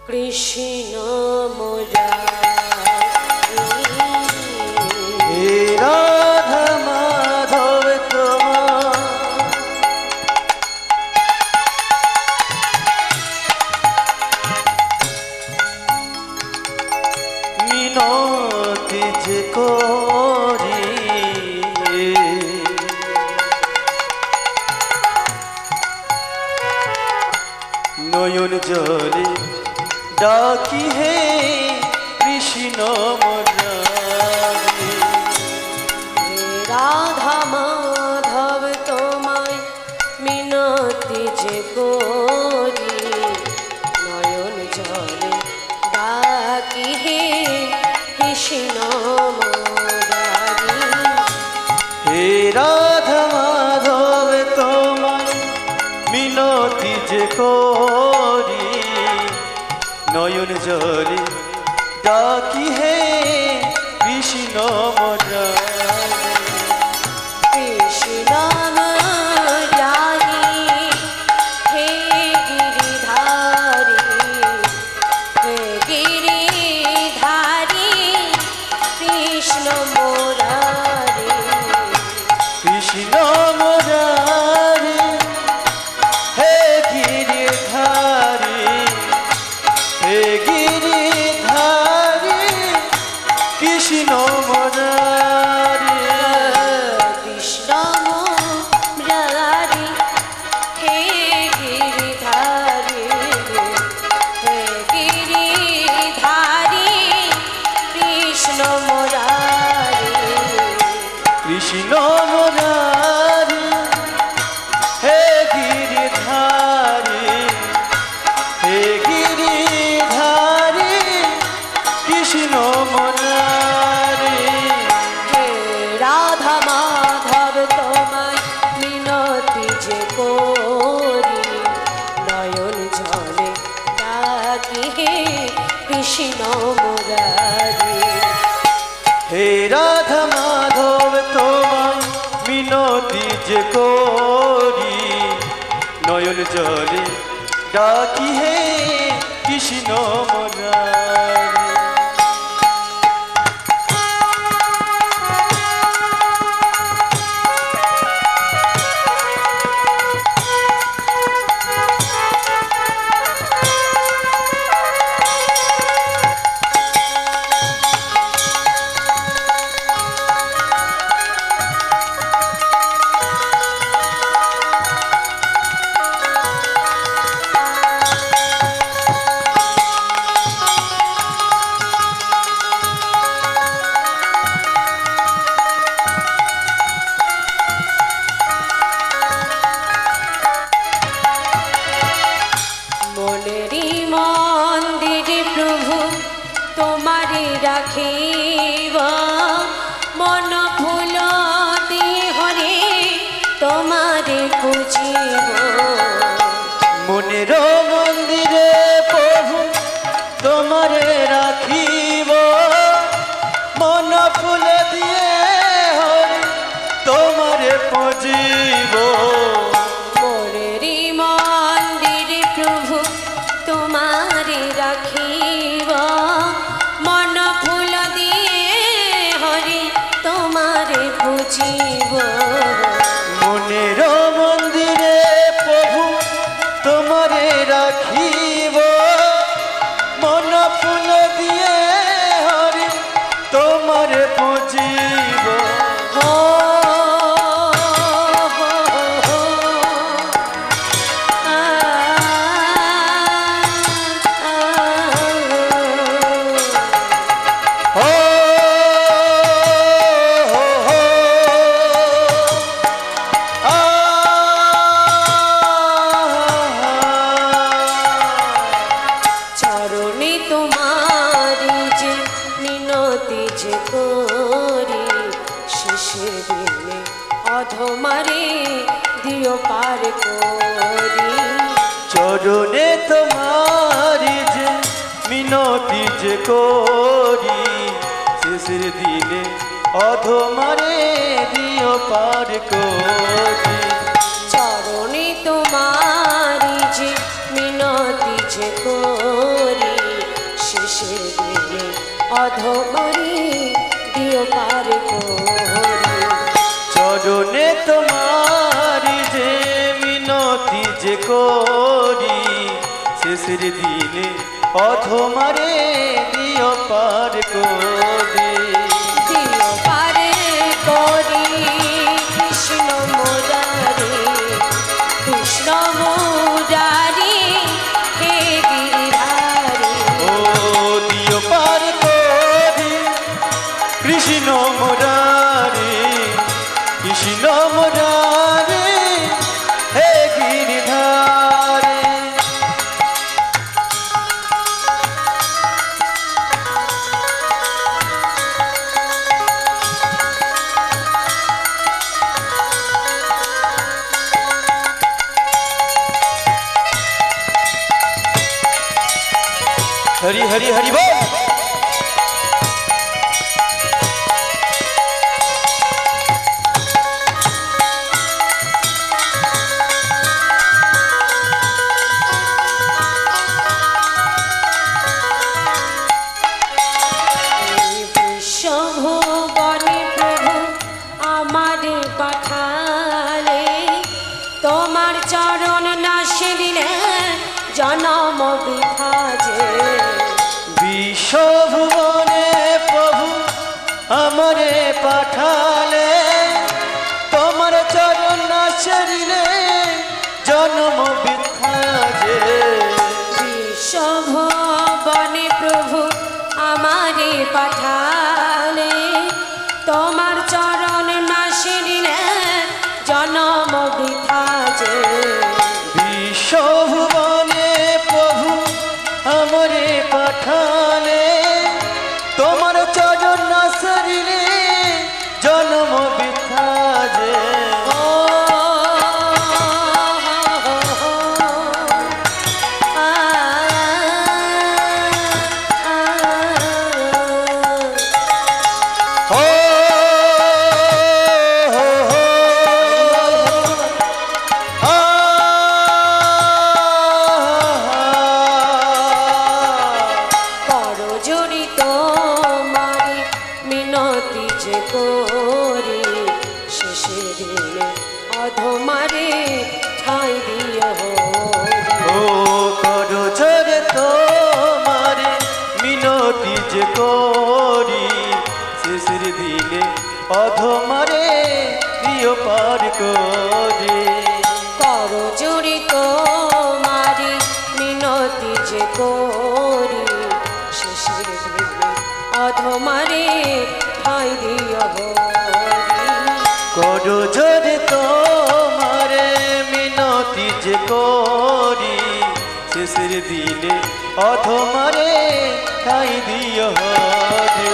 কৃষ্ণ মুরারি রাধা মাধব তোমার মিনতি যে করি নয়ন জলে ডাকি হে কৃষ্ণ মুরারি রাধা মাধব তোমায় মিনতি যে করি নয়ন জলে ডাকি হে কৃষ্ণ মুরারি হে রাধা মাধব তোমায় মিনতি যে করি নয়ন জলে ডাকি হে কৃষ্ণ মুরারি কৃষ্ণ মুরারি হে গিরিধারী হে গিরিধারী কৃষ্ণ মুরারি কৃষ্ণ মুরারি হে গিরিধারী হে গিরিধারী কৃষ্ণ মুরারি কৃষ্ণ মুরারি হে গিরিধারী হে গিরিধারী কৃষ্ণ মুরারি কৃষ্ণ মুরারি হে গিরিধারী হে গিরিধারী কৃষ্ণ মুরারি হে রাধা মাধব তোমায় মিনতি যে করি নয়ন জলে ডাকি হে কৃষ্ণ মুরারি হে রাধা মাধব তোমায় মিনতি যে করি নয়ন জলে ডাকি হে কৃষ্ণ মুরারি মনেরি মন্দিরে প্রভু তোমারে রাখিব মন ফুল দিয়ে হরে তোমারে পুজিব মনের মন্দিরে প্রভু তোমারে রাখিব মন ফুল দিয়ে হরি তোমারে পুজিব মনেরি মন্দিরে প্রভু তোমারে রাখিব মন ফুল দিয়ে হরে তোমারে পুজিব মনের মন্দিরে প্রভু তোমারে রাখিব মন ফুল দিয়ে হরি তোমারে পুজিব হো হো হো আ হো হো হো আ চরণে তোমারি যে মিনতি যে করি শেষের দিনে অধমারে দিও পার করি চরণে তোমারি যে মিনতি যে করি শেষের দিনে অধমারে দিও পার করি চরণে তোমারি যে মিনতি যে করি শেষের দিনে অধমরে দিও পার করি। চরণে তোমারি যে মিনতি যে করি, শেষের দিনে অধমারে দিও পার করি। দিও পার করি কৃষ্ণ মুরারি, কৃষ্ণ মুরারি হে গিরিধারী। ও দিও পার করি কৃষ্ণ মুরারি, কৃষ্ণ মুরারি হে গিরিধারী। हरि हरि हरि बोल। বিশ্বভুবনে প্রভু আমারে পাঠালে, তোমার চরণ না সেবিলে জনম বৃথা যে। বিশ্বভুবনে প্রভু আমারে পাঠালে, তোমার চরণ না সেবিলে জন্ম বৃথা যে। বিশ্বভুবনে প্রভু আমারে পাঠালে, তোমার চরণ না সেবিলে জনম বৃথা যে। বিশ্বভুবনে প্রভু আমারে পাঠালে, তোমার চরণ না সরিলে জন্ম বৃথা যে। অধমারে ঠাই দিও ও করো ঝরে তোমারে মিনতি যে করি, শেষের দিনে অধমারে দিও পার করি। করো জোরে তোমারে মিনতি যে করি, শেষের দিনে অধমারে ঠাই দিও। করো ঝরে তোমারে মিনতি যে করি, শেষের দিনে অধমারে ঠাই দিও হরে।